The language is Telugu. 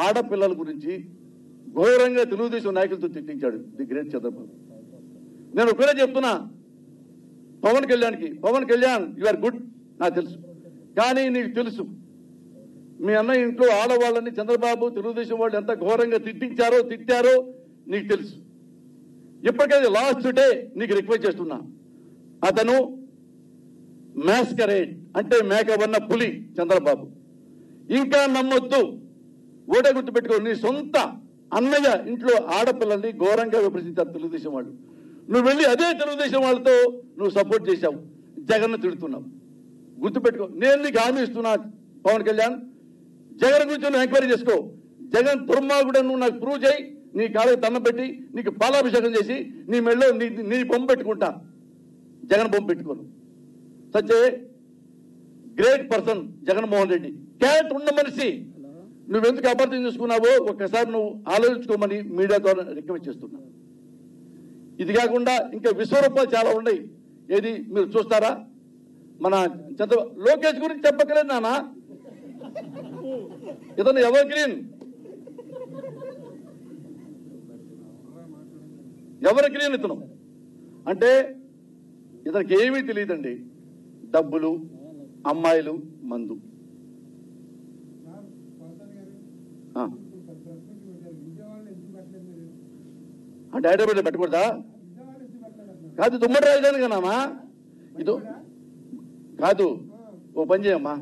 ఆడపిల్లల గురించి ఘోరంగా తెలుగుదేశం నాయకులతో తిట్టించాడు ది గ్రేట్ చంద్రబాబు. నేను ఒకరే చెప్తున్నా, Pawan Kalyan you are good నాకు తెలుసు, కానీ నీకు తెలుసు మీ అన్న ఇంట్లో ఆడవాళ్ళని చంద్రబాబు తెలుగుదేశం వాళ్ళు ఎంత ఘోరంగా తిట్టారో నీకు తెలుసు. ఇప్పటికైతే లాస్ట్ డే నీకు రిక్వెస్ట్ చేస్తున్నా, అతను మ్యాస్కరేడ్ అంటే మేకవన్న పులి చంద్రబాబు. ఇంకా నమ్మొద్దు, ఓటే గుర్తు పెట్టుకో. నీ సొంత అన్నయ్య ఇంట్లో ఆడపిల్లల్ని ఘోరంగా విమర్శించారు తెలుగుదేశం వాళ్ళు. నువ్వు వెళ్ళి అదే తెలుగుదేశం వాళ్ళతో నువ్వు సపోర్ట్ చేశావు, జగన్ తిడుతున్నావు. గుర్తుపెట్టుకో, నేను నీకు హామీ ఇస్తున్నా పవన్ కళ్యాణ్, జగన్ గురించి నువ్వు ఎంక్వైరీ చేసుకో. జగన్ దుర్మార్గుడు నువ్వు నాకు ప్రూవ్ చేయి, నీ కాళ్ళకి దండం పెట్టి నీకు పాలాభిషేకం చేసి నీ మెళ్ళో నీ బొమ్మ పెట్టుకుంటా. జగన్ బొమ్మ పెట్టుకోను. Such a great person Jaganmohan Reddy, character ఉన్న మనిషి. నువ్వెందుకు అబద్ధం చేసుకున్నావో ఒక్కసారి నువ్వు ఆలోచించుకోమని మీడియా ద్వారా రిక్వెస్ట్ చేస్తున్నా. ఇది కాకుండా ఇంకా విశ్వరూపాలు చాలా ఉన్నాయి. ఏది మీరు చూస్తారా? మన లోకేష్ గురించి చెప్పక్కలేదు నాన్న, ఇతను ఎవర్ గ్రీన్ ఇతను. అంటే ఇతనికి ఏమీ తెలియదండి. డబ్బులు, అమ్మాయిలు, మందు. అంటే హైదరాబాద్ పెట్టకూడదా? కాదు, దుమ్మడి రాజధాని కదమ్మా ఇది. కాదు, ఓ పని చేయమ్మా